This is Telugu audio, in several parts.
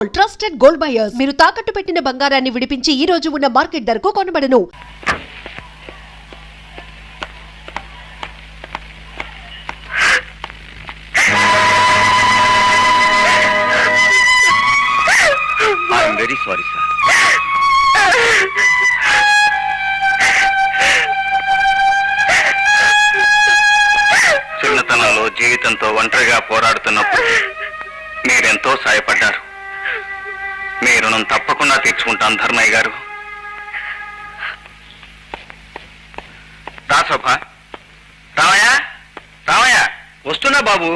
ట్రస్టెడ్ గోల్డ్ బయర్స్ మీరు తాకట్టు పెట్టిన బంగారాన్ని విడిపించి ఈ రోజు ఉన్న మార్కెట్ ధరకు కొనబడను. I'm very sorry sir. చిన్నతనంలో జీవితంతో ఒంటరిగా పోరాడుతున్నప్పుడు మీరెంతో సాయపడ్డారు. మీ రుణం తప్పకుండా తీర్చుకుంటాను ధర్మయ్య గారు. రా శోభ. రామయ్య, రామయ్య వస్తున్నా బాబు.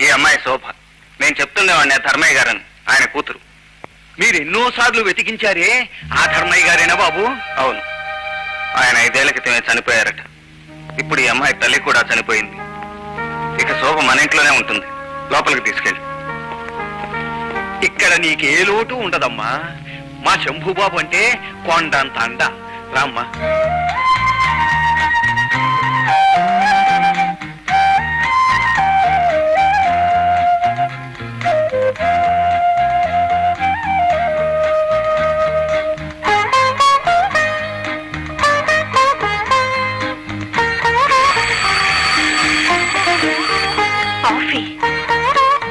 ఈ అమ్మాయి శోభ. నేను చెప్తుండేవాడిని ధర్మయ్య గారని, ఆయన కూతురు. మీరు ఎన్నోసార్లు వెతికించారే ఆ ధర్మయ్య గారేనా బాబు? అవును, ఆయన 5 ఏళ్ల క్రితమే చనిపోయారట. ఇప్పుడు ఈ అమ్మాయి తల్లి కూడా చనిపోయింది. ఇక శోభ మన ఇంట్లోనే ఉంటుంది. లోపలికి తీసుకెళ్ళి. ఇక్కడ నీకే లోటు ఉండదమ్మా. మా శంభుబాబు అంటే కొండంత అండ. రామ్మా.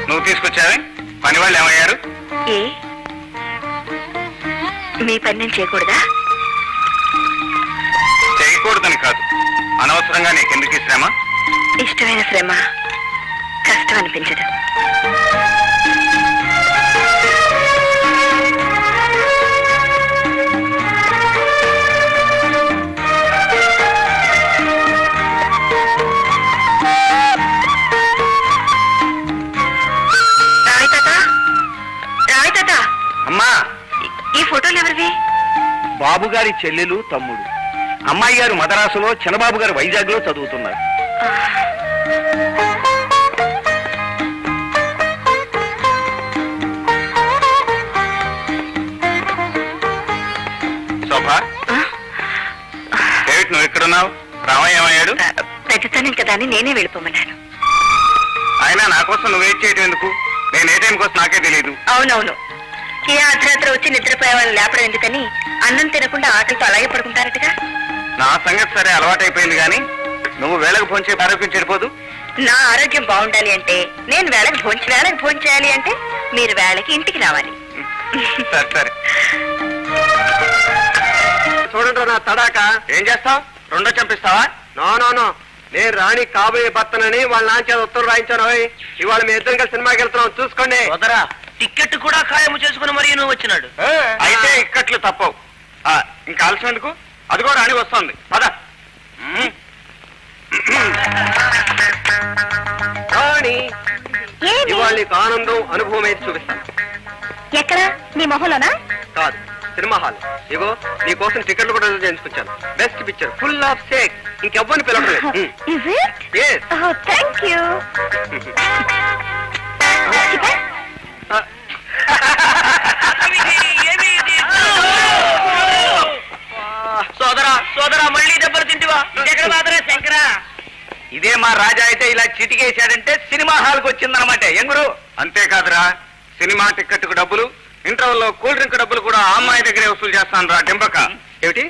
నువ్వు తీసుకొచ్చావే? పని వాళ్ళు ఏమయ్యారు? ఏ మీ పని నేను చేయకూడదా? చేయకూడదని కాదు, అనవసరంగా నీకెందుకు ఈ శ్రమ? ఇష్టమైన శ్రమ కష్టం అనిపించదు. అమ్మా, ఈ ఫోటోలు ఎవరివి? బాబు గారి చెల్లెలు, తమ్ముడు. అమ్మాయి గారు మద్రాసులో, చిన్నబాబు గారు వైజాగ్ లో చదువుతున్నారు. శోభా, ఏమిటి నువ్వు ఇక్కడున్నావు? రామయ్య ఏమయ్యాడు? పెద్దతనం కదా అని నేనే వెళ్ళిపోమన్నాను. అయినా నా కోసం నువ్వు వెయిట్ చేయడం ఎందుకు? నేను ఏ టైం కోసం నాకే తెలియదు. అవునవును, ఏ అర్ధరాత్రి వచ్చి నిద్రపోయే వాళ్ళు లేపడం ఎందుకని అన్నం తినకుండా ఆకలితో అలాగే పడుకుంటారటగా. నా సంగతి సరే, అలవాటైపోయింది. కానీ నువ్వు వేళకు ఫోన్ చేసి ఆరోగ్యం చెడిపోదు. నా ఆరోగ్యం బాగుండాలి అంటే నేను వేళకు ఫోన్ చేయాలి అంటే మీరు వేళకి ఇంటికి రావాలి. సరే సరే. చూడండి నా తడాక. ఏం చేస్తావు? రెండో చంపిస్తావా? నో, నేను రాణి కాబోయే భర్తనని వాళ్ళ నాన్న ఉత్తరం రాయించాను. ఇవాళ మీ ఇద్దరం కలిసి సినిమాకి వెళ్తున్నాం, చూసుకోండి. వదరా, టికెట్ కూడా ఖాయము చేసుకుని మరీ నువ్వు వచ్చినాడు. అయితే ఇక్కట్లు తప్పవు. ఇంకా ఆలస్యం ఎందుకు? అదిగో రాణి వస్తుంది, పద. రాణి, ఇవాళ నీకు ఆనందం అనుభవం అయితే చూపిస్తాను. ఎక్కడ? నీ మొహంలోనా? కాదు, సినిమా హాల్. ఇగో నీ కోసం టికెట్లు కూడా రిజర్వ్ చేయించుకొచ్చాను. Best picture, full of sake. ఇంకెవ్వరిని పిలవట్లేదు. Yes. Thank you. సోదరా మళ్ళీ దెబ్బలు తింటివా? శంకరా, ఇదే మా రాజా అయితే ఇలా చిటికేశాడంటే సినిమా హాల్కి వచ్చిందనమాట. ఎంగురు అంతేకాదురా, సినిమా టికెట్ కు డబ్బులు, ఇంటర్వెల్లో కూల్ డ్రింక్ డబ్బులు కూడా ఆ అమ్మాయి దగ్గరే వసూలు చేస్తాను రా డింపక. ఏమిటి?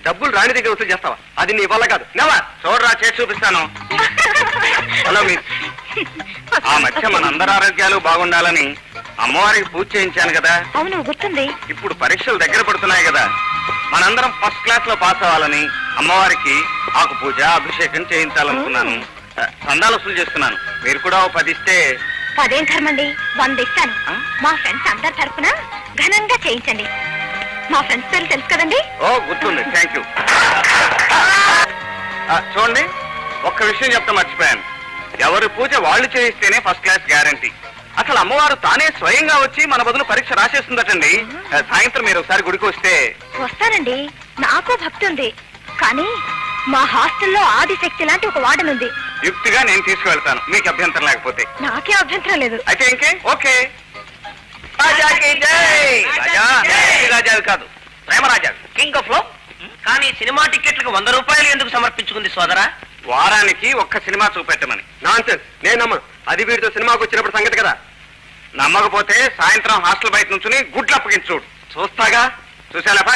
డబ్బులు రాణి దగ్గర వసూలు చేస్తావా? అది నీ వల్ల కాదు. నెవా చూడరా, చేసి చూపిస్తాను. హలో మిస్, ఆ మధ్య మనందరి ఆరోగ్యాలు బాగుండాలని అమ్మవారికి పూజ చేయించాను కదా. అవును, గుర్తుంది. ఇప్పుడు పరీక్షలు దగ్గర పడుతున్నాయి కదా, మనందరం ఫస్ట్ క్లాస్ లో పాస్ అవ్వాలని అమ్మవారికి ఆకు పూజ, అభిషేకం చేయించాలనుకున్నాను. చందాలు వసూలు చేస్తున్నాను. మీరు కూడా 10 ఇస్తే. 10 ధర్మండి, 100 ఇస్తాను. మా ఫ్రెండ్స్ అందరి తరఫున ఘనంగా చేయించండి. మా ఫ్రెండ్స్ పేరు తెలుసు కదండి? ఓ, గుర్తుంది. Thank you. చూడండి, ఒక్క విషయం చెప్తా మర్చిపోయాను. ఎవరి పూజ వాళ్ళు చేయిస్తేనే ఫస్ట్ క్లాస్ గ్యారంటీ. అసలు అమ్మవారు తానే స్వయంగా వచ్చి మన బదులు పరీక్ష రాసేస్తుందటండి. సాయంత్రం మీరు ఒకసారి గుడికి వస్తే. వస్తానండి, నాకు భక్తి ఉంది. కానీ మా హాస్టల్లో ఆదిశక్తి లాంటి ఒక వార్డెన్ ఉంది. యుక్తిగా నేను తీసుకువెళ్తాను, మీకు అభ్యంతరం లేకపోతే. నాకే అభ్యంతరం లేదు. అయితే ఇంకే ఓకే. రాజాకి జై. రాజా రాజావి కాదు, ప్రేమరాజా, కింగ్ ఆఫ్ లో. కానీ సినిమా టికెట్లకు 100 రూపాయలు ఎందుకు సమర్పించుకుంది సోదరా? వారానికి ఒక్క సినిమా చూపెట్టమని. నాన్సెన్స్, నేను నమ్మను. అది వీడితో సినిమాకి వచ్చినప్పుడు సంగతి కదా. నమ్మకపోతే సాయంత్రం హాస్టల్ బయట నుంచుని గుడ్లు అప్పగించి చూడు. చూస్తాగా, చూసాలేపా.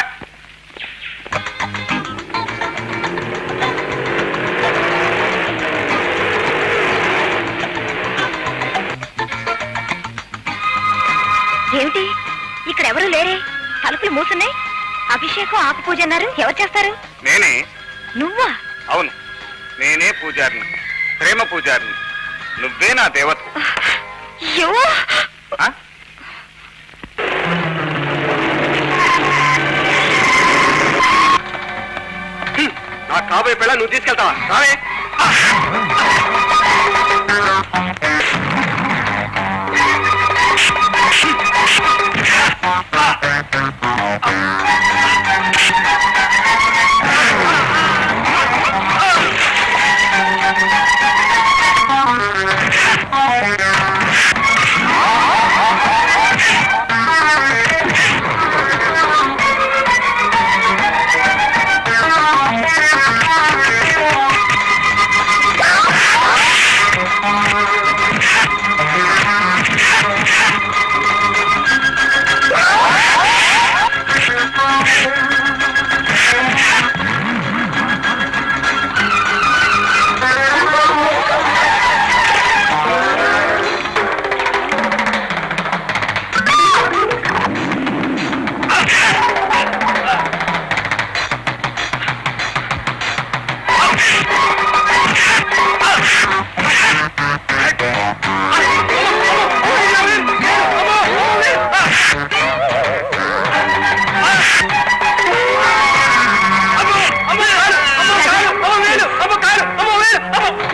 ఏమిటి ఇక్కడ ఎవరు లేరే? తలుపులు మూసున్నాయి. అభిషేకం ఆకు పూజ అన్నారు. ఎవరు చేస్తారు? నేనే. నువ్వా? అవును, నేనే పూజారిని, ప్రేమ పూజారిని. నువ్వే నా దేవత. అయ్యో! ఆ? నా కాబోయే పిల్ల నువ్వు తీసుకెళ్తావా? రావే.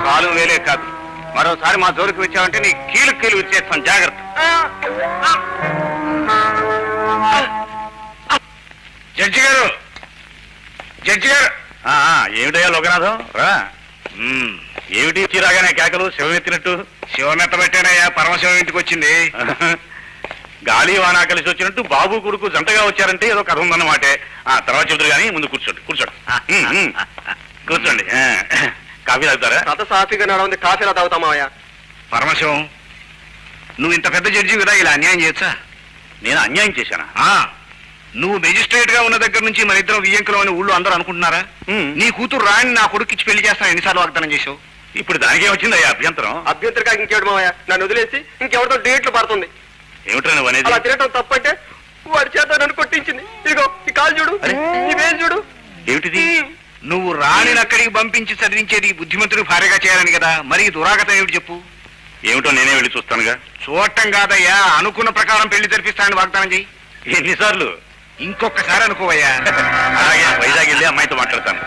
కాలు వేలే కాదు, మరోసారి మా జోలికి వచ్చావంటే నీ కీలు కీలు ఇచ్చేస్తాను. జాగ్రత్త. జడ్జి గారు, జడ్జి గారు. ఏమిటయ్యా లోకనాథం రా. ఏమిటి చిరాగానే కేకలు? శివం ఎత్తినట్టు. శివం ఎత్తబెట్టానయ్యా, పరమశివం ఇంటికి వచ్చింది. గాలి వానా కలిసి వచ్చినట్టు బాబు కొడుకు జంటగా వచ్చారంటే ఏదో కథ ఉందన్నమాటే. తర్వాత చెబుతారు కానీ ముందు కూర్చోండి. కూర్చోండి. కాఫీ తాగుతారా? కథ సాఫీగా నడవంది, కాఫీలా తాగుతామావయ్యా. పరమశివం, నువ్వు ఇంత పెద్ద జడ్జి కదా, ఇలా అన్యాయం చేయొచ్చా? నేను అన్యాయం చేశానా? నువ్వు మెజిస్ట్రేట్ గా ఉన్న దగ్గర నుంచి మన ఇద్దరం వియ్యంకులం అని ఊళ్ళో అందరూ అనుకుంటున్నారా? నీ కూతురు రాణి నా కొడుకిచ్చి పెళ్లి చేస్తాను ఎన్నిసార్లు వాగ్దానం చేసావు? ఇప్పుడు దానికే వచ్చిందయ్యా అభ్యంతరం. అభ్యంతరగా ఇంకేడు మావయ్య, నన్ను వదిలేసి ఇంకెవరితో డేట్లు పడుతుంది. ఏమిట్రా నువ్వు అనేది? అలా తిరగటం తప్పంటే వాడి చేత నన్ను కొట్టించింది. ఇదిగో ఈ కాలు చూడు, ఈ వేలు చూడు. ఏమిటిది? నువ్వు రాణిని అక్కడికి పంపించి చదివించేది బుద్ధిమంతుడు భార్యగా చేయాలని కదా, మరి ఈ దురాగతం ఏమిటి చెప్పు? ఏమిటో నేనే వెళ్ళి చూస్తానుగా. చూడటం కాదయ్యా, అనుకున్న ప్రకారం పెళ్లి జరిపిస్తానని వాగ్దానం చెయ్యి. ఎన్నిసార్లు? ఇంకొకసారి అనుకోవయ్యా. అలాగే, వైజాగ్ వెళ్ళి అమ్మాయితో మాట్లాడతాను.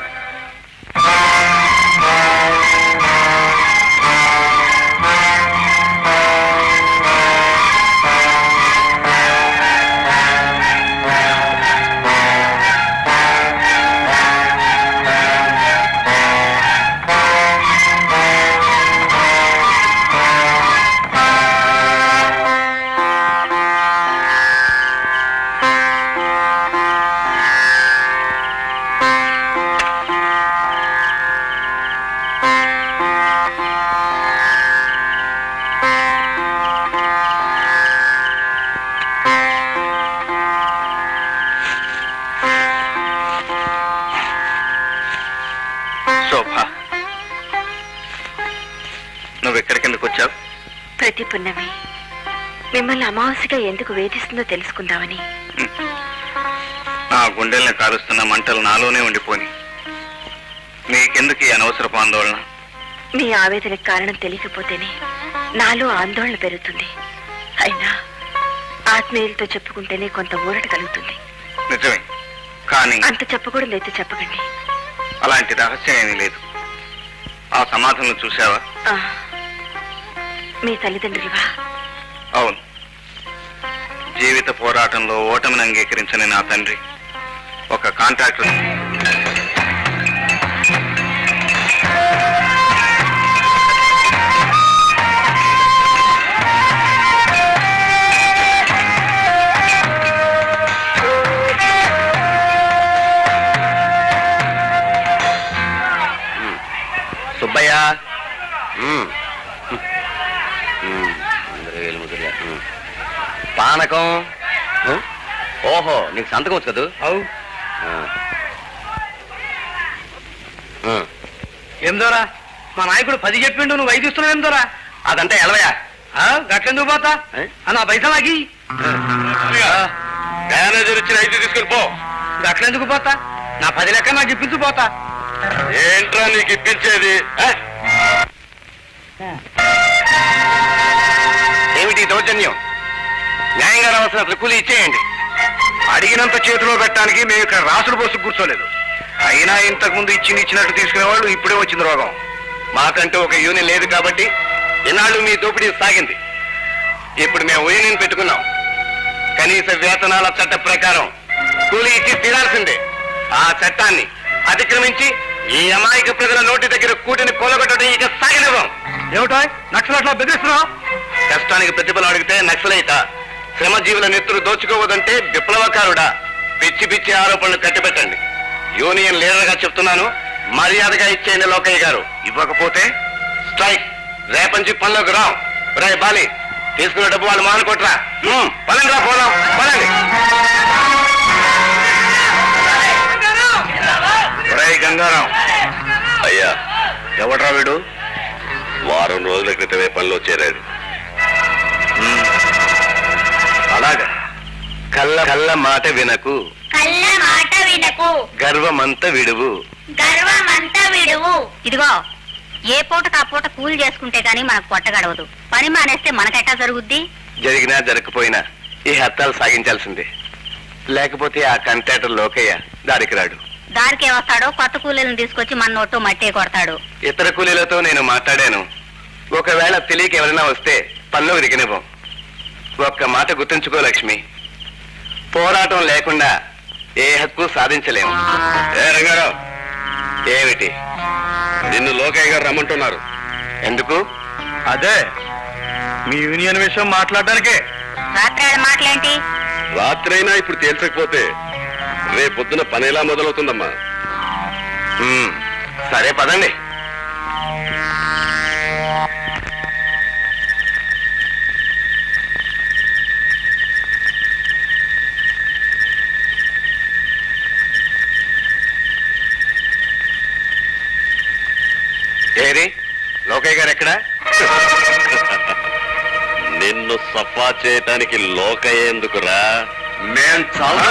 నువ్వెక్కడికెందుకు వచ్చావు? ప్రతి పున్నమి మిమ్మల్ని అమావాస్యగా ఎందుకు వేధిస్తుందో తెలుసుకుందామని. నా గుండెల్ని కాలుస్తున్న మంటలు నాలోనే ఉండిపోని. నీకెందుకు ఈ అనవసరపు ఆందోళన? మీ ఆవేదనకు కారణం తెలియకపోతేనే నాలో ఆందోళన పెరుగుతుంది. అయినా ఆత్మీయులతో చెప్పుకుంటేనే కొంత ఊరట కలుగుతుంది. నిజమే, కానీ అంత చెప్పకూడదు అయితే చెప్పకండి. అలాంటి రహస్యం ఏమీ లేదు. ఆ సమాధులను చూసావా? మీ తల్లిదండ్రులువా? అవును. జీవిత పోరాటంలో ఓటమిని అంగీకరించని నా తండ్రి ఒక కాంట్రాక్టర్. సుబ్బయ్య, పానకం. ఓహో, నీకు సంతకం వచ్చు కదూ? అవు ఆ. ఏం దోరా, మా నాయకుడు 10 చెప్పిండు, నువ్వు 5 ఇస్తున్నావు ఏం దోరా? అదంతా ఎలవయా. గట్లెందుకు పోతా? నా పైసా నాకి మేనేజర్ ఇచ్చిన 5 తీసుకుని పో. గట్లెందుకు పోతా? నా 10 లెక్క నాకు ఇప్పించు పోతా. ఏంట్రా నీకు ఇప్పించేది? ఏమిటి దౌర్జన్యం? న్యాయంగా రావాల్సిన కూలి ఇచ్చేయండి. అడిగినంత చేతిలో పెట్టడానికి మేము ఇక్కడ రాసులు పోసు కూర్చోలేదు. అయినా ఇంతకు ముందు ఇచ్చినట్టు తీసుకునే వాళ్ళు ఇప్పుడే వచ్చింది రోగం. మాకంటూ ఒక యూనియన్ లేదు కాబట్టి ఇన్నాళ్ళు మీ దోపిడీ సాగింది. ఇప్పుడు మేము యూనియన్ పెట్టుకున్నాం. కనీస వేతనాల చట్ట ప్రకారం కూలీ ఇచ్చి తీరాల్సిందే. ఆ చట్టాన్ని అతిక్రమించి ఈ అమాయక ప్రజల నోటి దగ్గర కూటిని కూలగొట్టడం ఇక సాగనివ్వం. ఏమిటో నక్సలట్లా బెదిరిస్తున్నావు? కష్టానికి ప్రతిఫలం అడిగితే నక్సలైట, శ్రమజీవుల నెత్తురు దోచుకోవదంటే విప్లవకారుడా? పిచ్చి పిచ్చి ఆరోపణలు కట్టిపెట్టండి. యూనియన్ లీడర్ గా చెప్తున్నాను, మర్యాదగా ఇచ్చేయండి లోకయ్య గారు. ఇవ్వకపోతే స్ట్రైక్. రేపంచి పనిలోకి రాం. రే బాలి, తీసుకున్న డబ్బు వాళ్ళు మానుకోట్రా. పదండి రా, పోదాం, పదండి. గంగారాం అయ్యా. ఎవడ్రా వీడు? వారం రోజుల క్రితమే పనిలో చేరాడు. అలాగా. కళ్ళ మాట వినకు, కళ్ళ మాట వినకు, గర్వమంత విడువు. గర్వమంతా విడువు. ఇదిగో, ఏ పూటకు ఆ పూట కూలి చేసుకుంటే గానీ మనకు పొట్ట గడవదు. పని మానేస్తే మనకెట్టా జరుగుద్ది? జరిగినా జరగకపోయినా ఈ హత్తాలు సాగించాల్సిందే. లేకపోతే ఆ కంట్రాక్టర్ లోకయ్య దారికి రాడు. దారికే వస్తాడో కొత్త కూలీలను తీసుకొచ్చి మన నోటు మట్టే కొడతాడు. ఇతర కూలీలతో నేను మాట్లాడాను. ఒకవేళ తెలియక ఎవరైనా వస్తే పనిలోకి దిగనివ్వం. ఒక్క మాట గుర్తుంచుకో లక్ష్మి, పోరాటం లేకుండా ఏ హక్కు సాధించలేము. ఏ రంగారావు, ఏమిటి? నిన్ను లోకయ్య గారు రమ్మంటున్నారు. ఎందుకు? అదే మీ యూనియన్ విషయం మాట్లాడడానికే. రాత్రి మాటలేంటి? రాత్రైనా ఇప్పుడు తేల్చకపోతే రేపొద్దున పని ఎలా మొదలవుతుందమ్మా? సరే పదండి. ఏరి లోకయ్య గారు ఎక్కడా? నిన్ను సఫా చేయటానికి లోకయ్య ఎందుకురా? మేం చాలా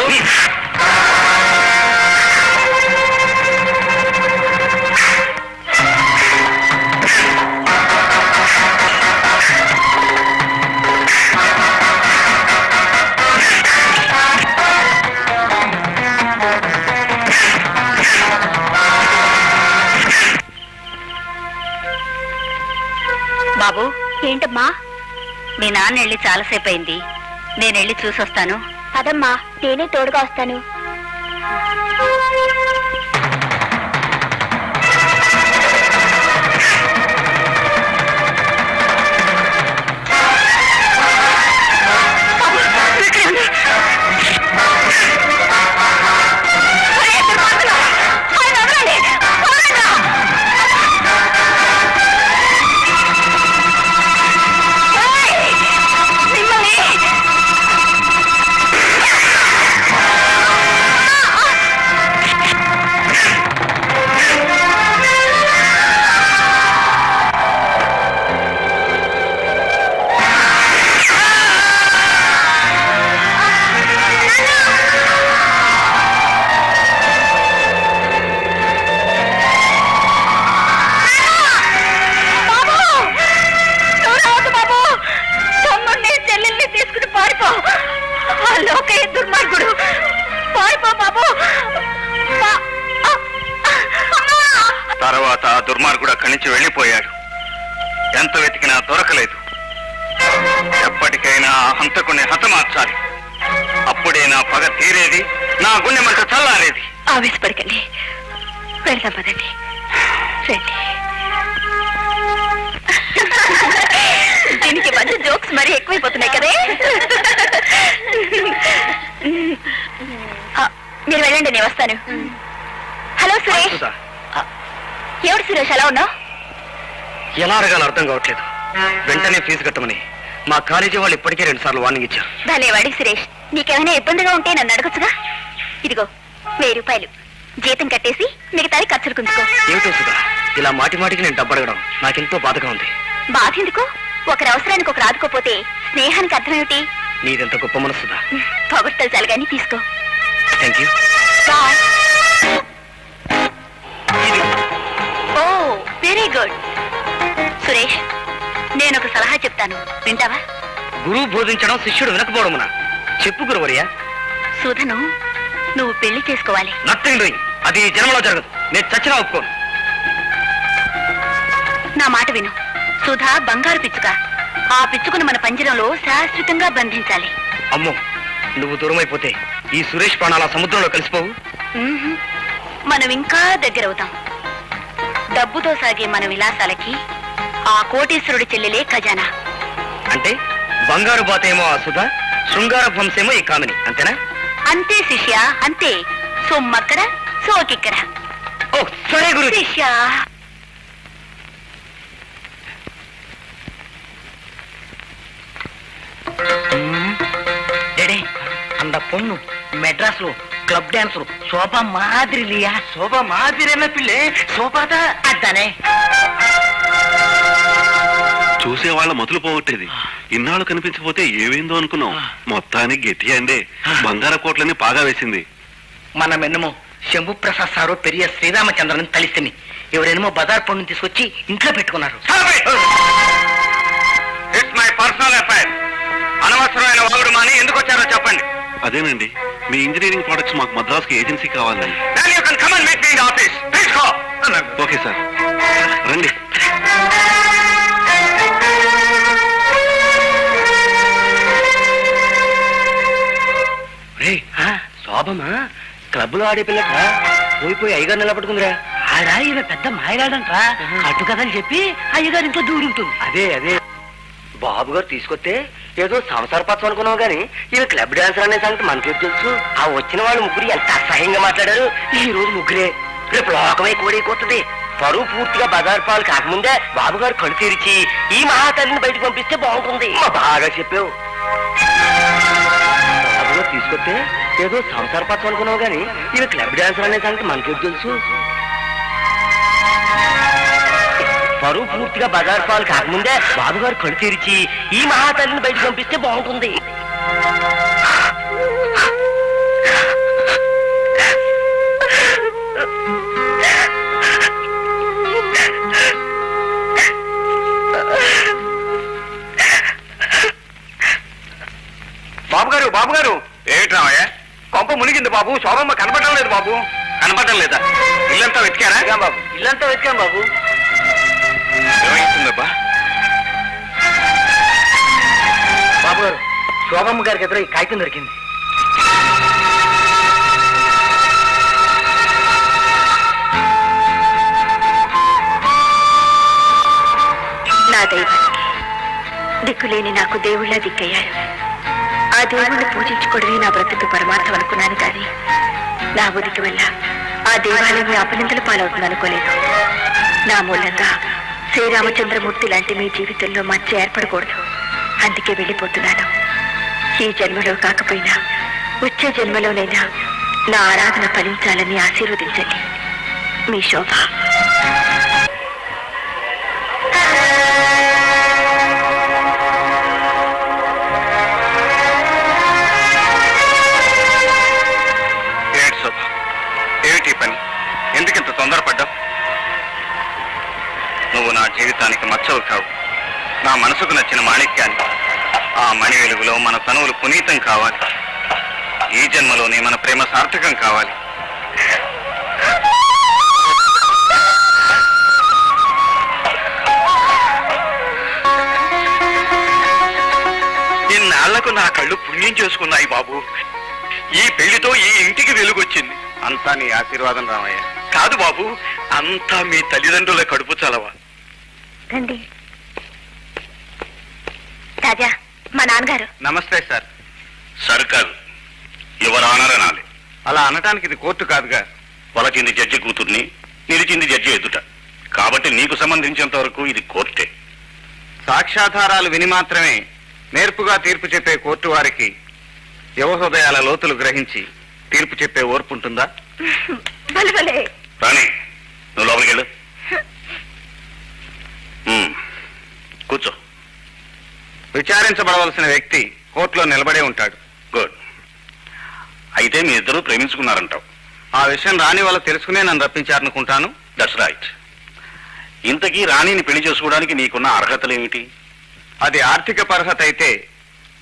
బాబు. ఏంటమ్మా? మీ నాన్న వెళ్ళి చాలాసేపు అయింది, నేను వెళ్ళి చూసొస్తాను. అదమ్మా, నేనే తోడుగా వస్తాను. తర్వాత ఆ దుర్మార్గుడు అక్కడి నుంచి వెళ్ళిపోయాడు. ఎంత వెతికినా దొరకలేదు. ఎప్పటికైనా ఆ హంతకుని హతమార్చాలి. అప్పుడే నా పగ తీరేది, నా గుండె మంట చల్లారేది. ఆవేశపడకండి, వెళ్దాం పదండి. రండి. దీనికి మధ్య జోక్స్ మరీ ఎక్కువైపోతున్నాయి కదే. మీరు వెళ్ళండి, నేను వస్తాను. హలో సురేష్. ఎవడు సురేష్, ఎలా ఉన్నావు? ఎలా అడగాలో అర్థం కావట్లేదు. వెంటనే ఫీజు కట్టమని మా కాలేజీ వాళ్ళు ఇప్పటికే 2 సార్లు వార్నింగ్ ఇచ్చారు. భలేవాడి సురేష్, నీకేమైనా ఇబ్బందిగా ఉంటే నన్ను అడగచ్చుగా. ఇదిగో 1000 రూపాయలు జీతం కట్టేసి మిగతాది ఖర్చులు కుంచుకో. ఏమిటో సుధా, ఇలా మాటి మాటికి నేను డబ్బు అడగడం నాకెంతో బాధగా ఉంది. బాధ ఎందుకు? ఒకరి అవసరానికి ఒకరు ఆదుకోపోతే స్నేహానికి అర్థం ఏమిటి? నీదెంత గొప్ప మనసు సుధా. పొగడ్తలు చాలు గానీ తీసుకో. Thank you. Bye. Oh very good. Suresh, నేను ఒక సలహా చెప్తాను, వింటావా? గురువు బోధించడం శిష్యుడు వినకపోవడమునా? చెప్పు గురువర్యా. సుధను నువ్వు పెళ్లి చేసుకోవాలి. Nothing doing. అది ఈ జన్మలో జరగదు. నేను చచ్చినా ఒప్పుకోను. నా మాట విను. సుధా బంగారు పిచ్చుక. ఆ పిచ్చుకను మన పంజరంలో శాశ్వతంగా బంధించాలి. అమ్మో, నువ్వు దూరం అయిపోతే ఈ సురేష్ ప్రాణాల సముద్రంలో కలిసిపోవు. మ్మ్హ్. మనం ఇంకా దగ్గరవుతాం. డబ్బుతో సాగే మన విలాసాలకి ఆ కోటీశ్వరుడి చెల్లెలే ఖజానా. అంటే బంగారు బాతేమో ఆ సుధ, శృంగార వంశేమో ఈ కామిని, అంతేనా? అంతే శిష్య, అంతే. సొమ్మక్కడ సోకిక్కడ. ఓ సరే గురు. శిష్య, டேடே, அந்த பொண்ணு மெட்ராஸ்ல கிளப் டான்ஸ் சோபா மாதிரி இல்லையா? சோபா மாதிரி என்ன பிள்ளை? சோபா தான் அதானே. చూసే వాళ్ళ మొదలు పోగొట్టేది. ఇన్నాళ్ళు కనిపించకపోతే ఏమైందో అనుకున్నాం. మొత్తానికి గట్టిగా అందే బంగార కోట్లని పాగా వేసింది. మనం ఎన్నమో శంభు ప్రసాద్ సారు పెరియ శ్రీరామచంద్రన్ కలిసిని ఎవరేమో బజార్ పండుని తీసుకొచ్చి ఇంట్లో పెట్టుకున్నారు. It's my personal affair. అనవసరమైన వాగుడు మాని ఎందుకు వచ్చారో చెప్పండి. అదేనండి, మీ ఇంజనీరింగ్ ప్రొడక్ట్స్ మాకు మద్రాస్కి ఏజెన్సీ కావాలని. Then you can come and meet me in the office. Please go. Okay sir, రండి. శోభమా క్లబ్ లో ఆడే పిల్లట పోయిపోయి అయ్యగారు నిలబడుకుందిరా. ఆడా ఈయన పెద్ద మాయలాడంట్రా. కట్టు కథలు చెప్పి అయ్యగారు ఇంట్లో దూరుంటుంది. అదే బాబు గారు తీసుకొస్తే ఏదో సంసార పత్రం అనుకున్నాం గానీ ఇవి క్లబ్ డాన్సర్ అనే సంగతి మనకే తెలుసు. ఆ వచ్చిన వాళ్ళు ముగ్గురు ఎంత అసహ్యంగా మాట్లాడారు. ఈ రోజు ముగ్గురే, రేపు లోకమై కోడైపోతుంది. పరువు పూర్తిగా బజార్ పాలు కాకముందే బాబు గారు కళ్ళు తెరిచి ఈ మహాతల్లిని బయటకు పంపిస్తే బాగుంటుంది. బాగా చెప్పావు. బాబు గారు తీసుకొస్తే ఏదో సంసార పత్రం అనుకున్నావు గానీ ఇవి క్లబ్ డాన్సర్ అనే సంగతి మనకే తెలుసు. పరువు పూర్తిగా బజార్ పాలు కాకముందే బాబు గారు కళ్ళు తెరిచి ఈ మహాతల్లిని బయటకు పంపిస్తే బాగుంటుంది. బాబు గారు ఏమిటి రామయ్య? కొంప మునిగింది బాబు. శోభమ్మ కనపడడం లేదు బాబు. కనపడడం లేదా? ఇల్లంతా వెతికారా బాబు? ఇల్లంతా వెతికాం బాబు. ఏమైతుందబ్బా? బాబు గారు, శోభమ్మ గారికి ఎదురు ఈ కాగితం దొరికింది. నా దైవానికి దిక్కులేని నాకు దేవుళ్ళ దిక్కయ్యారు. ఆ దేవుణ్ణి పూజించుకోవడమే నా బ్రతుకు పరమార్థం అనుకున్నాను కానీ నా ఉనికి వల్ల ఆ దేవాలయం అపనిందల పాలవుతుంది అనుకోలేదు. నా మూలంగా శ్రీరామచంద్రమూర్తి లాంటి మీ జీవితంలో మధ్య ఏర్పడకూడదు. అందుకే వెళ్ళిపోతున్నాను. ఈ జన్మలో కాకపోయినా వచ్చే జన్మలోనైనా నా ఆరాధన ఫలించాలని ఆశీర్వదించండి. మీ శోభ. ఏమిటి పని? ఎందుకింత తొందరపడ్డావు? నువ్వు నా జీవితానికి మచ్చవు కావు. నా మనసుకు నచ్చిన మాణిక్యాన్ని. ఆ మణి వెలుగులో మన తనువులు పునీతం కావాలి. ఈ జన్మలోనే మన ప్రేమ సార్థకం కావాలి. ఇన్నాళ్లకు నా కళ్ళు పుణ్యం చేసుకున్నాయి బాబు. ఈ పెళ్లితో ఈ ఇంటికి వెలుగొచ్చింది. అంతా నీ ఆశీర్వాదం రామయ్య. కాదు బాబు, అంతా మీ తల్లిదండ్రుల కడుపు చలవా. రండి రాజా, మా నాన్నగారు. నమస్తే సార్. సర్కారు యువర్ ఆనర్ అనాలి. అలా అనటానికి ఇది కోర్టు కాదుగా. పలకింది జడ్జి కూతుర్ని, నిలిచింది జడ్జి ఎదుట. కాబట్టి నీకు సంబంధించినంత వరకు ఇది కోర్టే. సాక్ష్యాధారాలు విని మాత్రమే నేర్పుగా తీర్పు చెప్పే కోర్టు వారికి యువ హృదయాల లోతులు గ్రహించి తీర్పు చెప్పే ఓర్పు ఉంటుందా? బలబలే రాణి, నువ్వు లోపలికి వెళ్ళు. కూర్చో. విచారించబడవలసిన వ్యక్తి కోర్టులో నిలబడే ఉంటాడు. గుడ్. అయితే మీ ఇద్దరు ప్రేమించుకున్నారంటావు. ఆ విషయం రాణి వాళ్ళు తెలుసుకునే నన్ను రప్పించారనుకుంటాను. That's right. ఇంతకీ రాణిని పెళ్లి చేసుకోవడానికి నీకున్న అర్హతలేమిటి? అది ఆర్థిక పర్హత అయితే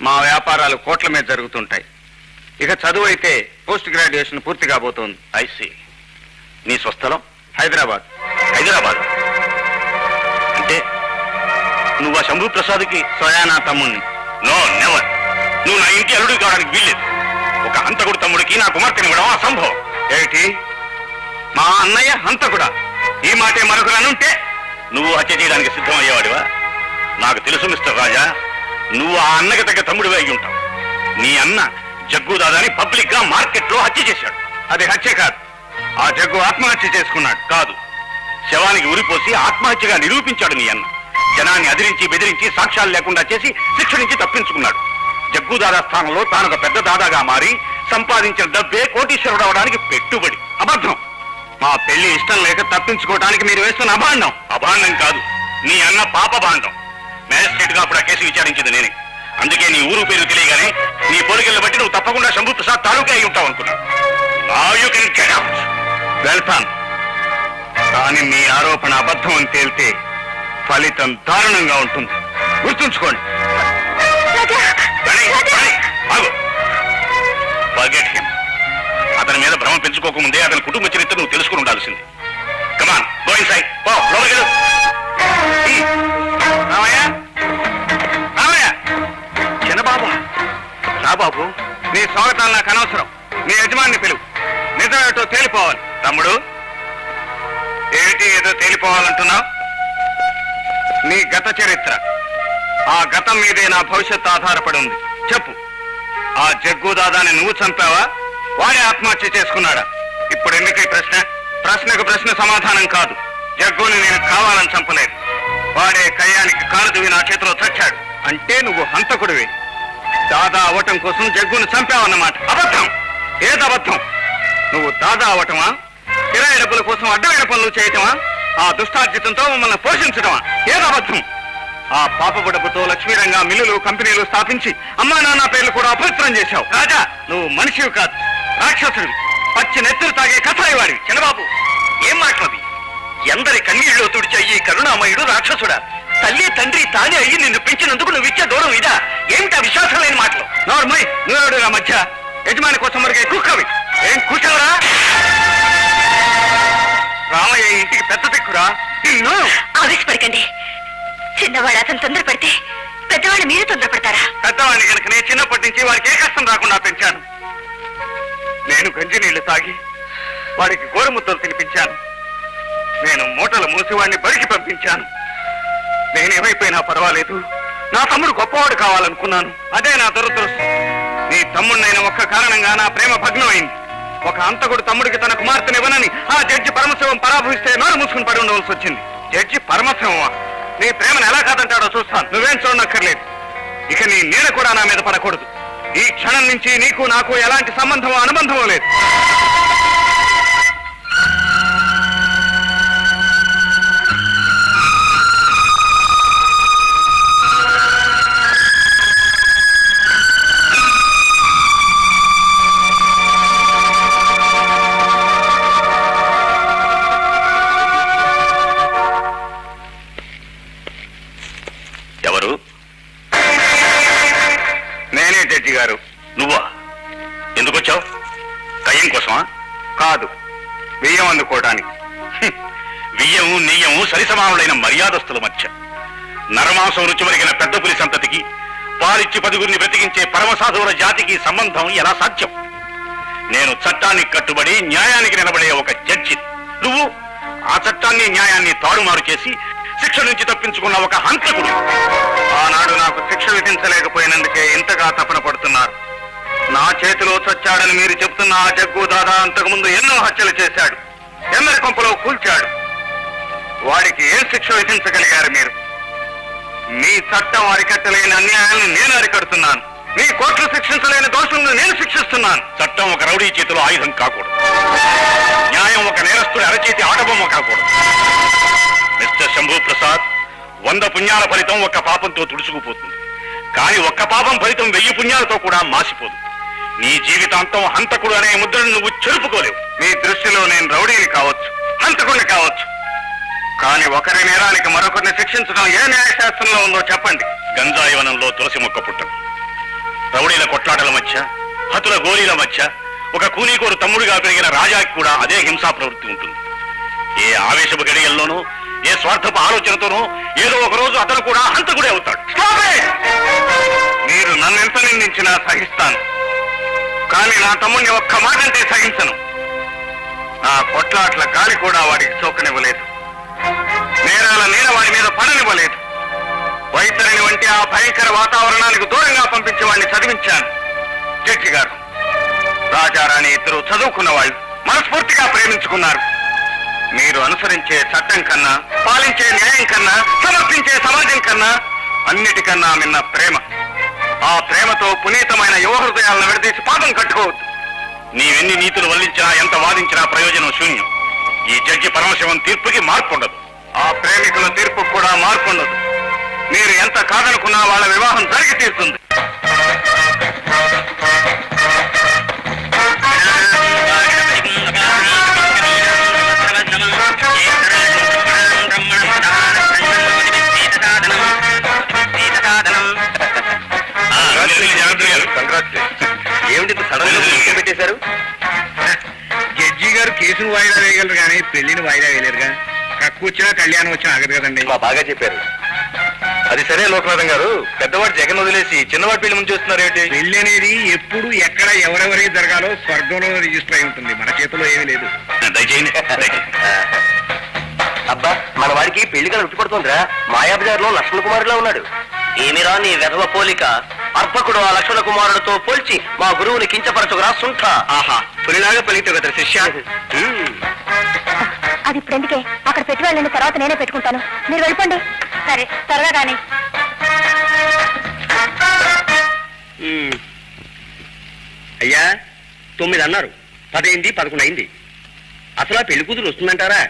మా వ్యాపారాలు కోట్ల మీద జరుగుతుంటాయి. ఇక చదువు అయితే పోస్ట్ గ్రాడ్యుయేషన్ పూర్తి కాబోతోంది. ఐసి. నీ స్వస్థలం? హైదరాబాద్. హైదరాబాద్ అంటే నువ్వు ఆ శంభు ప్రసాద్కి స్వయానా తమ్ముణ్ణి. No never. నువ్వు నా ఇంటి అల్లుడు కావడానికి వీల్లేదు. ఒక హంతకుడు తమ్ముడికి నా కుమార్తెని ఇవ్వడం అసంభవం. ఏమిటి? మా అన్నయ్య హంతకుడా? ఈ మాటే మరొకరనుంటే నువ్వు హత్య చేయడానికి సిద్ధమయ్యేవాడివా? నాకు తెలుసు మిస్టర్ రాజా, నువ్వు ఆ అన్నకి తగ్గ తమ్ముడివి అయి ఉంటావు. నీ అన్న జగ్గు దాదాని పబ్లిక్ గా మార్కెట్ లో హత్య చేశాడు. అది హత్య కాదు. ఆ జగ్గు ఆత్మహత్య చేసుకున్నాడు. కాదు, శవానికి ఉరిపోసి ఆత్మహత్యగా నిరూపించాడు నీ అన్న. జనాన్ని అదిరించి బెదిరించి సాక్ష్యాలు లేకుండా చేసి శిక్ష నుంచి తప్పించుకున్నాడు. జగ్గు దాదా స్థానంలో తానొక పెద్ద దాదాగా మారి సంపాదించిన డబ్బే కోటీశ్వరుడు అవడానికి పెట్టుబడి. అబద్ధం. మా పెళ్లి ఇష్టం లేక తప్పించుకోవడానికి మీరు వేస్తున్న అభాండం. అభాండం కాదు, నీ అన్న పాపభాండం. మ్యాజిస్ట్రేట్ గా అప్పుడు ఆ కేసు విచారించింది నేనే. అందుకే నీ ఊరు పేరు తెలియగానే నీ పోలికలను బట్టి నువ్వు తప్పకుండా శంభు ప్రసాద్ తాలూకా అయి ఉంటావు అనుకున్నాను. Now you can get out. వెళ్తాను. కానీ మీ ఆరోపణ అబద్ధం అని తేలితే ఫలితం దారుణంగా ఉంటుంది. గుర్తుంచుకోండి. Forget him. అతని మీద భ్రమ పెంచుకోకముందే అతని కుటుంబ చరిత్ర నువ్వు తెలుసుకుని ఉండాల్సింది. కమాన్, గో ఇన్సైడ్. పో, లోపలికి వెళ్ళు. రామయ్య, రామయ్య, చిన్నబాబు, రా బాబు. నీ స్వాగతాలు నాకు అనవసరం. నీ యజమాని పిలువు. నిజమేటో తేలిపోవాలి. తమ్ముడు, ఏమిటి ఏదో తేలిపోవాలంటున్నావు? నీ గత చరిత్ర, ఆ గతం మీదే నా భవిష్యత్తు ఆధారపడి ఉంది. చెప్పు, ఆ జగ్గు దాదాని నువ్వు చంపావా, వాడే ఆత్మహత్య చేసుకున్నాడా? ఇప్పుడు ఎందుకు ఈ ప్రశ్న? ప్రశ్నకు ప్రశ్న సమాధానం కాదు. జగ్గుని నేను కావాలని చంపలేదు. వాడే కయ్యానికి కాలు దువ్వి నా చేతిలో చచ్చాడు. అంటే నువ్వు హంతకుడివి. దాదా అవటం కోసం జగ్గును చంపావన్నమాట. అబద్ధం. ఏదబద్ధం? నువ్వు దాదా అవటమా, కిరాయి డబ్బుల కోసం అడ్డమైన పనులు చేయటమా, ఆ దుష్టార్జితంతో మమ్మల్ని పోషించటమా? ఏదబద్ధం? ఆ పాపపు డబ్బుతో లక్ష్మీరంగా మిల్లులు, కంపెనీలు స్థాపించి అమ్మా నాన్న పేర్లు కూడా అపవిత్రం చేశావు. రాజా, నువ్వు మనిషివి కాదు, రాక్షసుడివి. పచ్చి నెత్తులు తాగే కథాయివాడివి. చిన్నబాబు, ఏం మాట్లాడి? ఎందరి కన్నీళ్ళు తుడిచే ఈ కరుణామయుడు రాక్షసుడా? తల్లి తండ్రి తానే అయ్యి నిన్ను పెంచినందుకు నువ్వు ఇచ్చే దూరం ఇదా? ఏమిటా విశ్వాసం లేని మాటలు? నోర్మై, నువ్వెవడురా మధ్య? యజమాని కోసం మరిగే కుక్కవి. ఏం కూర్చోరా? రామయ్య ఇంటికి పెద్ద దిక్కురా. నిన్ను ఆవేశపడకండి. చిన్నవాడు అతను తొందరపడితే పెద్దవాళ్ళు మీరు తొందరపడతారా? పెద్దవాడిని కనుక నేను చిన్నప్పటి నుంచి వాడికి ఏ కష్టం రాకుండా పెంచాను. నేను గంజి నీళ్లు తాగి వాడికి గోరుముద్దలు తినిపించాను. నేను మూటలు మూసి వాడిని బడికి పంపించాను. నేనేమైపోయినా పర్వాలేదు, నా తమ్ముడు గొప్పవాడు కావాలనుకున్నాను. అదే నా దురదృష్టం. నీ తమ్ముడినైన ఒక్క కారణంగా నా ప్రేమ భగ్నమైంది. ఒక అంతకుడు తమ్ముడికి తన కుమార్తెనివ్వనని ఆ జడ్జి పరమశివం పరాభవిస్తే నోరు మూసుకుని పడి ఉండవలసి వచ్చింది. జడ్జి పరమశివమా? నీ ప్రేమను ఎలా కాదంటాడో చూస్తాను. నువ్వేం చూడనక్కర్లేదు. ఇక నీ నీడ కూడా నా మీద పడకూడదు. ఈ క్షణం నుంచి నీకు నాకు ఎలాంటి సంబంధమో అనుబంధమో లేదు. ఎవరు? నేనే జడ్జి గారు. నువ్వా? ఎందుకు వచ్చావు? కయ్యం కోసమా? కాదు, బియ్యం అందుకోవడానికి. వియ్యము నెయ్యము సరిసమానులైన మర్యాదస్తుల మధ్య నరమాంసం రుచి మరిగిన పెద్ద పులి సంతతికి, పాలిచ్చి పదుగురిని బ్రతికించే పరమసాధువుల జాతికి సంబంధం ఎలా సాధ్యం? నేను చట్టానికి కట్టుబడి న్యాయానికి నిలబడే ఒక జడ్జి. నువ్వు ఆ చట్టాన్ని న్యాయాన్ని తారుమారు చేసి శిక్ష నుంచి తప్పించుకున్న ఒక హంతకుడు. ఆనాడు నాకు శిక్ష విధించలేకపోయినందుకే ఇంతగా తపన పడుతున్నారు. నా చేతిలో చచ్చాడని మీరు చెప్తున్న ఆ జగ్గు దాదా అంతకుముందు ఎన్నో హత్యలు చేశాడు. ఎందరి కొంపలో కూల్చాడు. వాడికి ఏం శిక్ష విధించగలిగారు మీరు? మీ చట్టం అరికట్టలేని అన్యాయాన్ని నేను అరికడుతున్నాను. మీ కోర్టులు శిక్షించలేని దోషులను నేను శిక్షిస్తున్నాను. చట్టం ఒక రౌడీ చేతిలో ఆయుధం కాకూడదు. న్యాయం ఒక నేరస్తుడి అరచేతి ఆటబొమ్మ కాకూడదు. మిస్టర్ శంభూ ప్రసాద్, 100 పుణ్యాల ఫలితం ఒక్క పాపంతో తుడుచుకుపోతుంది. కానీ ఒక్క పాపం ఫలితం 1000 పుణ్యాలతో కూడా మాసిపోదు. నీ జీవితాంతం హంతకుడు అనే ముద్రను నువ్వు చెరుపుకోలేవు. మీ దృష్టిలో నేను రౌడీని కావచ్చు, హంతకుడిని కావచ్చు. కానీ ఒకరి నేరానికి మరొకరిని శిక్షించడం ఏ న్యాయశాస్త్రంలో ఉందో చెప్పండి. గంజాయి వనంలో తులసి మొక్క పుట్టదు. రౌడీల కొట్లాటల మధ్య, హతుల గోలీల మధ్య ఒక కూనీకోరు తమ్ముడిగా పెరిగిన రాజాకి కూడా అదే హింసా ప్రవృత్తి ఉంటుంది. ఏ ఆవేశపు గడియల్లోనూ, ఏ స్వార్థపు ఆలోచనతోనో ఏదో ఒక రోజు అతను కూడా హంతకుడే అవుతాడు. మీరు నన్నెంత నిందించినా సహిస్తాను. కానీ నా తమ్ముడిని ఒక్క మాట అంటే సహించను. నా కొట్లాట్ల గాలి కూడా వాడికి సోకనివ్వలేదు. నేరాల నీడ వాడి మీద పడనివ్వలేదు. వైతరిని వంటి ఆ భయంకర వాతావరణానికి దూరంగా పంపించి వాడిని చదివించాను. జడ్జి గారు, రాజారాణి ఇద్దరు చదువుకున్న వాళ్ళు, మనస్ఫూర్తిగా ప్రేమించుకున్నారు. మీరు అనుసరించే చట్టం కన్నా, పాలించే న్యాయం కన్నా, సమర్పించే సమాజం కన్నా అన్నిటికన్నా మిన్న ప్రేమ. ఆ ప్రేమతో పునీతమైన యువ హృదయాలను విడదీసి పాపం కట్టుకోవద్దు. నీవెన్ని నీతులు వల్లించినా, ఎంత వాదించినా ప్రయోజనం శూన్యం. ఈ జడ్జి పరమశివం తీర్పుకి మార్పు ఉండదు. ఆ ప్రేమికుల తీర్పు కూడా మార్పు ఉండదు. మీరు ఎంత కాదనుకున్నా వాళ్ళ వివాహం జరిగి తీరుతుంది. ఏమిటి సడన్ గా పెట్టేశారు? జడ్జి గారు కేసును వాయిదా వేయగలరు కానీ పెళ్లిని వాయిదా వేయలేరుగా. కక్కువచ్చినా కళ్యాణం వచ్చినా ఆగదు కదండి. బాగా చెప్పారు. అది సరే లోకనాథం గారు, పెద్దవాడు జగన్ వదిలేసి చిన్నవాడి పెళ్లి ముందు చూస్తున్నారు ఏమిటి? పెళ్లి అనేది ఎప్పుడు ఎక్కడ ఎవరెవరే జరగాలో స్వర్గంలో రిజిస్టర్ అయి ఉంటుంది. మన చేతిలో ఏమీ లేదు. దయచేయండి. అబ్బా, మన వాడికి పెళ్లి కల ఉట్టిపడుతుందిరా. మాయాబజార్లో లక్ష్మణ కుమారులా ఉన్నాడు. ఏమిరా నీ వెధవ పోలిక? అర్భకుడు ఆ లక్ష్మణ కుమారుడితో పోల్చి మా గురువుని కించపరచుకురా సుంఠ. ఆహా, పులిలాగా పలికితే కదా శిష్య. అది ఇప్పుడు ఎందుకే? అక్కడ పెట్టి వెళ్ళిన తర్వాత నేనే పెట్టుకుంటాను. మీరు వెళ్ళిపోండి. సరే, త్వరగా కానీ. అయ్యా, 9 అన్నారు, 10 అయింది, 11 అయింది. అసలు ఆ పెళ్లి కూతురు వస్తుందంటారా?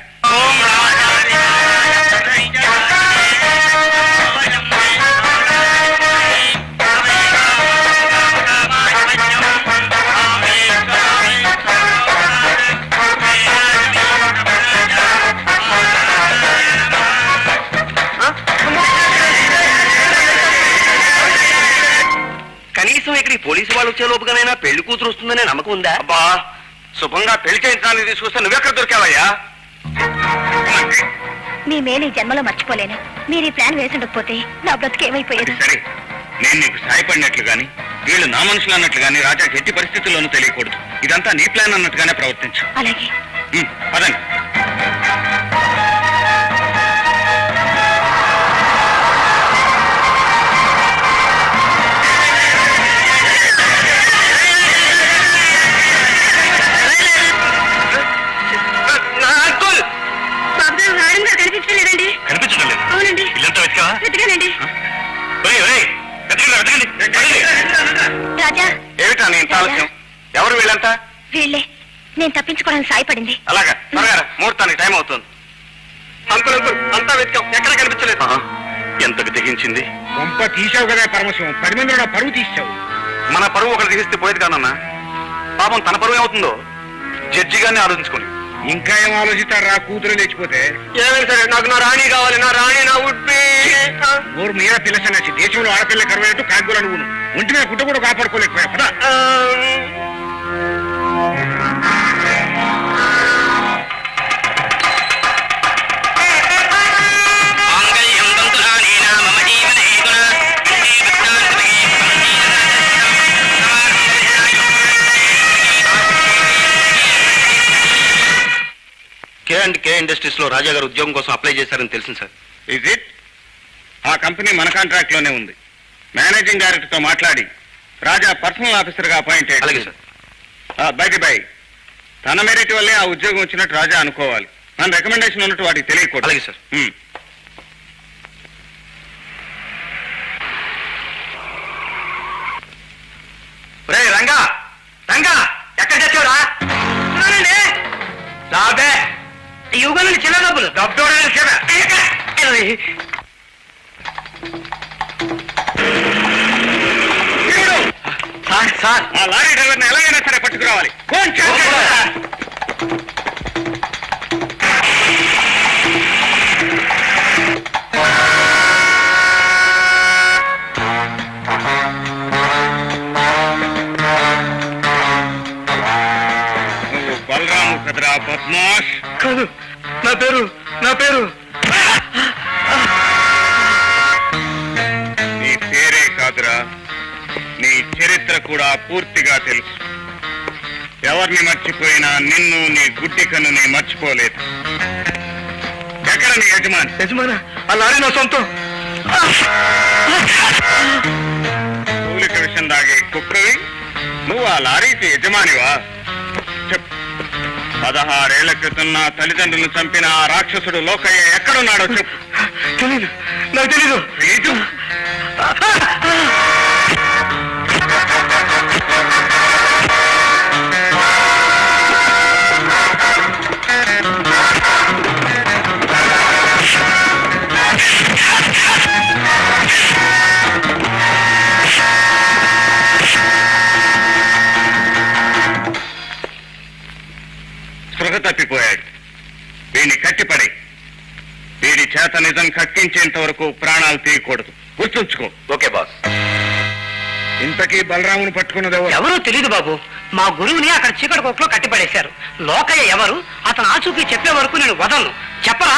కనీసం ఇక్కడికి పోలీసు వాళ్ళు వచ్చే లోపుగానైనా పెళ్లి కూతురు వస్తుందనే నమ్మకం ఉందా? అబ్బా, శుభంగా పెళ్లి చేయించడానికి తీసుకొస్తే నువ్వెక్కడ దొరికావయ్యా? మీ మేలు ఈ జన్మలో మర్చిపోలేను. మీరు ఈ ప్లాన్ వేసుండకపోతే నా బ్రతుకు ఏమైపోయేది? సరే, నేను నీకు సాయపడినట్లు గాని, వీళ్ళు నా మనుషులు అన్నట్లు గాని రాజాకి ఎట్టి పరిస్థితుల్లోనూ తెలియకూడదు. ఇదంతా నీ ప్లాన్ అన్నట్టుగానే ప్రవర్తించు. అలాగే. పదండి. కనిపించలేదండి. కనిపించడం లేదు. అవునండి. ఇల్లంతా వెతికావా? వెతికానండి. రాజా, ఏమిటా నీ ఇంత ఆలస్యం? ఎవరు వీళ్ళంతా? వీళ్ళే. నేను తప్పించుకోవడానికి సాయపడింది. అలాగా, త్వరగా రా, ముహూర్తానికి టైం అవుతుంది. అంతా వెతికాం, ఎక్కడ కనిపించలేదు. ఎంతకు తెగించింది? గొంప తీసావు కదా పరమశివం, 10 మందిలో నా పరువు తీసావు. మన పరువు ఒకటి తీస్తే పోయేది కాదన్నా. పాపం తన పరువు ఏమవుతుందో జడ్జి గారిని ఆలోచించుకోండి. ఇంకా ఏం ఆలోచిస్తారా? కూతురు లేచిపోతే ఏమైనా సరే, నాకు నా రాణి కావాలి. నా రాణి, నా ఉడ్బి. ఊరు మీద పిల్లసనచ్చి దేశంలో ఆడపిల్ల కరువైనట్టు కాగ్గులు నువ్వు ఒంటి మీద గుడ్డ కూడా కాపాడుకోలేకపోయా కదా. కే ఇండస్ట్రీస్ లో రాజా గారు ఉద్యోగం కోసం అప్లై చేశారని తెలిసింది సార్. Is it? ఆ కంపెనీ మన కాంట్రాక్ట్ లోనే ఉంది. మేనేజింగ్ డైరెక్టర్ తో మాట్లాడి రాజా పర్సనల్ ఆఫీసర్ గా అపాయింట్ అయ్యాడు. అలాగే సార్. బై తన మెరిట్ వల్లే ఆ ఉద్యోగం వచ్చినట్టు రాజా అనుకోవాలి. మన రికమెండేషన్ ఉన్నట్టు వాటికి తెలియకూడదు. అలాగే సార్. రే రంగా రంగా ఎక్కడ తెచ్చావురా? రాబే యుగాలని చిన్న డబ్బులు డబ్బు సార్ ఆ లారీ డ్రైవర్ని ఎలాగైనా సరే పట్టుకురావాలి. నువ్వు బలరాము కదరా బద్మాష్? కాదు, నా పేరు నీ పేరే కాదురా, నీ చరిత్ర కూడా పూర్తిగా తెలుసు. ఎవరిని మర్చిపోయినా నిన్ను, నీ గుడ్డి కన్నుని మర్చిపోలేదు. ఎక్కడ నీ యజమాని? యజమాన ఆ లారీ నా సొంతం. పూలిక విషయం దాగే కుక్కవి నువ్వు ఆ లారీకి యజమానివా? చెప్పు. 16 ఏళ్ల క్రితం నా తల్లిదండ్రులను చంపిన ఆ రాక్షసుడు లోకయ్య ఎక్కడున్నాడో చెప్పు. తెలీదు, నాకు తెలీదు. తెలీదు? స్పృహ తప్పిపోయాడు. వీడిని కట్టిపడే. వీడి చేత నిజం కక్కించేంత వరకు ప్రాణాలు తీయకూడదు. గుర్తుంచుకో. Okay boss. ఇంతకీ బలరామును పట్టుకున్నది ఎవరు? ఎవరూ తెలియదు బాబు. మా గురువుని అక్కడ చీకటి కొట్లో కట్టిపడేశారు. లోకయ్య ఎవరు, అతను ఆచూకీ చెప్పే వరకు నేను వదలను. చెప్పరా?